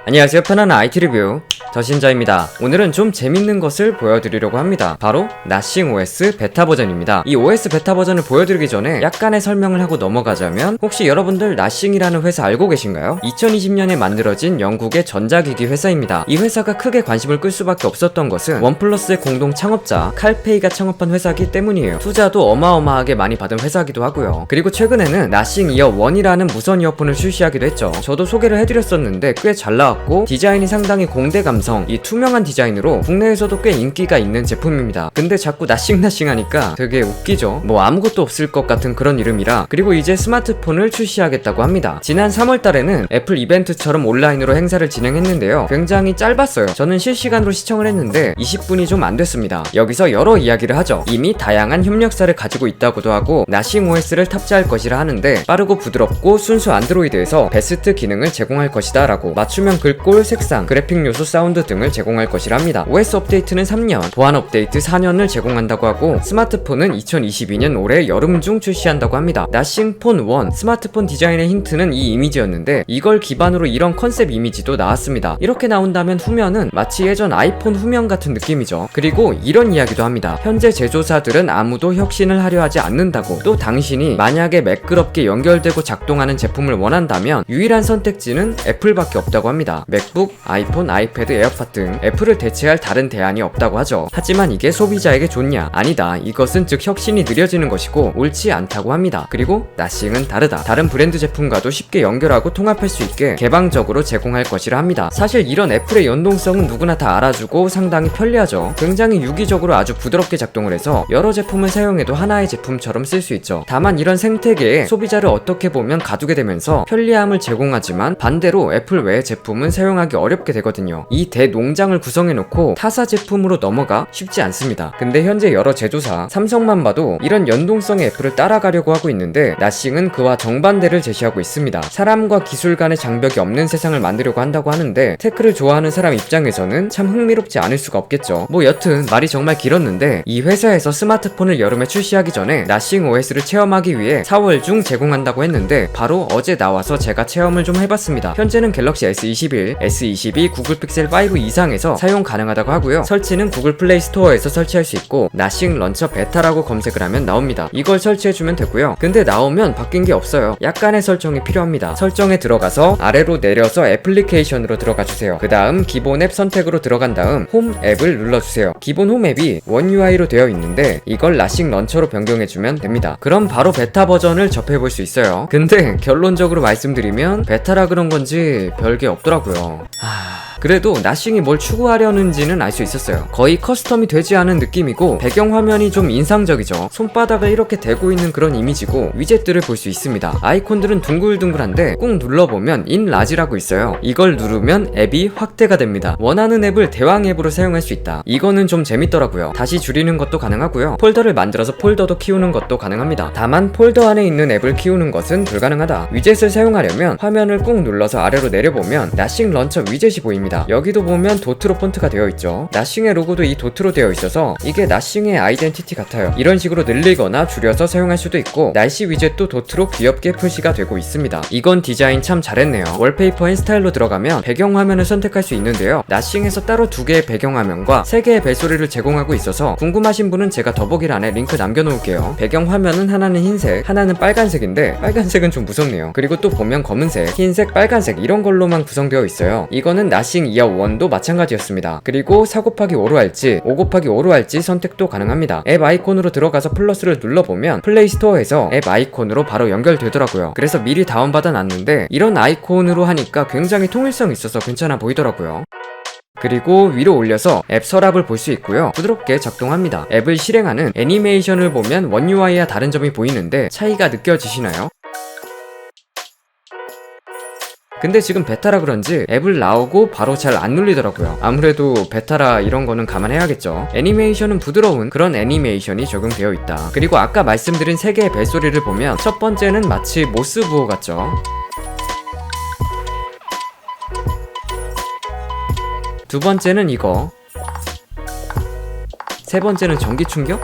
안녕하세요. 편안한 IT 리뷰 더신자입니다. 오늘은 좀 재밌는 것을 보여드리려고 합니다. 바로 나싱 OS 베타 버전입니다. 이 OS 베타 버전을 보여드리기 전에 약간의 설명을 하고 넘어가자면, 혹시 여러분들 나싱이라는 회사 알고 계신가요? 2020년에 만들어진 영국의 전자기기 회사입니다. 이 회사가 크게 관심을 끌 수밖에 없었던 것은 원플러스의 공동 창업자 칼페이가 창업한 회사이기 때문이에요. 투자도 어마어마하게 많이 받은 회사기도 하고요. 그리고 최근에는 나싱 이어 1이라는 무선 이어폰을 출시하기도 했죠. 저도 소개를 해드렸었는데 꽤 잘 나왔고 디자인이 상당히 공대 감성, 이 투명한 디자인으로 국내에서도 꽤 인기가 있는 제품입니다. 근데 자꾸 나싱 하니까 되게 웃기죠. 뭐 아무것도 없을 것 같은 그런 이름이라. 그리고 이제 스마트폰을 출시하겠다고 합니다. 지난 3월달에는 애플 이벤트처럼 온라인으로 행사를 진행했는데요, 굉장히 짧았어요. 저는 실시간으로 시청을 했는데 20분이 좀 안 됐습니다. 여기서 여러 이야기를 하죠. 이미 다양한 협력사를 가지고 있다고도 하고 나싱 OS를 탑재할 것이라 하는데, 빠르고 부드럽고 순수 안드로이드에서 베스트 기능을 제공할 것이다 라고, 맞춤형 글꼴, 색상, 그래픽 요소, 사운드 등을 제공할 것이라 합니다. OS 업데이트는 3년, 보안 업데이트 4년을 제공한다고 하고, 스마트폰은 2022년 올해 여름 중 출시한다고 합니다. 나싱 폰 1 스마트폰 디자인의 힌트는 이 이미지였는데, 이걸 기반으로 이런 컨셉 이미지도 나왔습니다. 이렇게 나온다면 후면은 마치 예전 아이폰 후면 같은 느낌이죠. 그리고 이런 이야기도 합니다. 현재 제조사들은 아무도 혁신을 하려 하지 않는다고, 또 당신이 만약에 매끄럽게 연결되고 작동하는 제품을 원한다면 유일한 선택지는 애플밖에 없다고 합니다. 맥북, 아이폰, 아이패드, 에어팟 등 애플을 대체할 다른 대안이 없다고 하죠. 하지만 이게 소비자에게 좋냐? 아니다. 이것은 즉 혁신이 느려지는 것이고 옳지 않다고 합니다. 그리고 나싱은 다르다. 다른 브랜드 제품과도 쉽게 연결하고 통합할 수 있게 개방적으로 제공할 것이라 합니다. 사실 이런 애플의 연동성은 누구나 다 알아주고 상당히 편리하죠. 굉장히 유기적으로 아주 부드럽게 작동을 해서 여러 제품을 사용해도 하나의 제품처럼 쓸 수 있죠. 다만 이런 생태계에 소비자를 어떻게 보면 가두게 되면서 편리함을 제공하지만 반대로 애플 외의 제품은 사용하기 어렵게 되거든요. 이 대농장을 구성해놓고 타사 제품으로 넘어가 쉽지 않습니다. 근데 현재 여러 제조사, 삼성만 봐도 이런 연동성의 애플을 따라가려고 하고 있는데, 나싱은 그와 정반대를 제시하고 있습니다. 사람과 기술 간의 장벽이 없는 세상을 만들려고 한다고 하는데, 테크를 좋아하는 사람 입장에서는 참 흥미롭지 않을 수가 없겠죠. 뭐 여튼 말이 정말 길었는데, 이 회사에서 스마트폰을 여름에 출시하기 전에 나싱 OS를 체험하기 위해 4월 중 제공한다고 했는데, 바로 어제 나와서 제가 체험을 좀 해봤습니다. 현재는 갤럭시 S21, S22, 구글 픽셀 5 이상에서 사용 가능하다고 하고요. 설치는 구글 플레이 스토어에서 설치할 수 있고, 나싱 런처 베타라고 검색을 하면 나옵니다. 이걸 설치해주면 되고요. 근데 나오면 바뀐 게 없어요. 약간의 설정이 필요합니다. 설정에 들어가서 아래로 내려서 애플리케이션으로 들어가주세요. 그 다음 기본 앱 선택으로 들어간 다음 홈 앱을 눌러주세요. 기본 홈 앱이 원 UI로 되어 있는데 이걸 나싱 런처로 변경해주면 됩니다. 그럼 바로 베타 버전을 접해볼 수 있어요. 근데 결론적으로 말씀드리면 베타라 그런 건지 별게 없더라고요. 그래도 나싱이 뭘 추구하려는지는 알 수 있었어요. 거의 커스텀이 되지 않은 느낌이고, 배경화면이 좀 인상적이죠. 손바닥을 이렇게 대고 있는 그런 이미지고, 위젯들을 볼 수 있습니다. 아이콘들은 둥글둥글한데 꾹 눌러보면 인라지라고 있어요. 이걸 누르면 앱이 확대가 됩니다. 원하는 앱을 대왕 앱으로 사용할 수 있다. 이거는 좀 재밌더라고요. 다시 줄이는 것도 가능하고요. 폴더를 만들어서 폴더도 키우는 것도 가능합니다. 다만 폴더 안에 있는 앱을 키우는 것은 불가능하다. 위젯을 사용하려면 화면을 꾹 눌러서 아래로 내려보면 나싱 런처 위젯이 보입니다. 여기도 보면 도트로 폰트가 되어 있죠. 나싱의 로고도 이 도트로 되어 있어서 이게 나싱의 아이덴티티 같아요. 이런 식으로 늘리거나 줄여서 사용할 수도 있고, 날씨 위젯도 도트로 귀엽게 표시가 되고 있습니다. 이건 디자인 참 잘했네요. 월페이퍼 앤 스타일로 들어가면 배경 화면을 선택할 수 있는데요, 나싱에서 따로 2개의 배경 화면과 3개의 벨소리를 제공하고 있어서 궁금하신 분은 제가 더보기란에 링크 남겨놓을게요. 배경 화면은 하나는 흰색, 하나는 빨간색인데 빨간색은 좀 무섭네요. 그리고 또 보면 검은색, 흰색, 빨간색 이런 걸로만 구성되어 있어요. 이거는 나싱 이어 1도 마찬가지였습니다. 그리고 4곱하기5로 할지 5곱하기5로 할지 선택도 가능합니다. 앱 아이콘으로 들어가서 플러스를 눌러보면 플레이 스토어에서 앱 아이콘으로 바로 연결되더라고요. 그래서 미리 다운받아 놨는데 이런 아이콘으로 하니까 굉장히 통일성 있어서 괜찮아 보이더라고요. 그리고 위로 올려서 앱 서랍을 볼 수 있고요. 부드럽게 작동합니다. 앱을 실행하는 애니메이션을 보면 원 UI와 다른 점이 보이는데 차이가 느껴지시나요? 근데 지금 베타라 그런지 앱을 나오고 바로 잘 안 눌리더라고요. 아무래도 베타라 이런 거는 감안해야겠죠. 애니메이션은 부드러운 그런 애니메이션이 적용되어 있다. 그리고 아까 말씀드린 3개의 벨소리를 보면 첫 번째는 마치 모스부호 같죠. 두 번째는 이거. 세 번째는 전기 충격?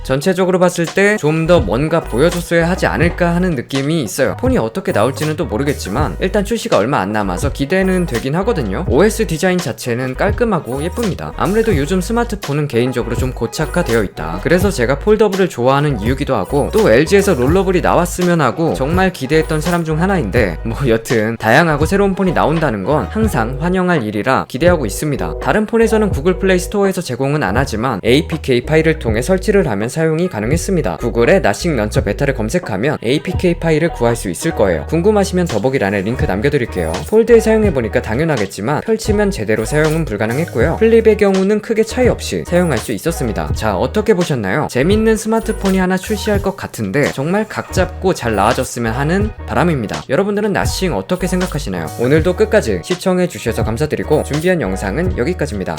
전체적으로 봤을 때 좀 더 뭔가 보여줬어야 하지 않을까 하는 느낌이 있어요. 폰이 어떻게 나올지는 또 모르겠지만 일단 출시가 얼마 안 남아서 기대는 되긴 하거든요. OS 디자인 자체는 깔끔하고 예쁩니다. 아무래도 요즘 스마트폰은 개인적으로 좀 고착화되어 있다. 그래서 제가 폴더블을 좋아하는 이유기도 하고, 또 LG에서 롤러블이 나왔으면 하고 정말 기대했던 사람 중 하나인데, 뭐 여튼 다양하고 새로운 폰이 나온다는 건 항상 환영할 일이라 기대하고 있습니다. 다른 폰에서는 구글 플레이 스토어에서 제공은 안 하지만 APK 파일을 통해 설치를 하면 사용이 가능했습니다. 구글에 나싱 런처 베타를 검색하면 APK 파일을 구할 수 있을 거예요. 궁금하시면 더보기란에 링크 남겨드릴게요. 폴드에 사용해보니까 당연하겠지만 펼치면 제대로 사용은 불가능했고요. 플립의 경우는 크게 차이 없이 사용할 수 있었습니다. 자, 어떻게 보셨나요? 재밌는 스마트폰이 하나 출시할 것 같은데 정말 각 잡고 잘 나와줬으면 하는 바람입니다. 여러분들은 나싱 어떻게 생각하시나요? 오늘도 끝까지 시청해주셔서 감사드리고 준비한 영상은 여기까지입니다.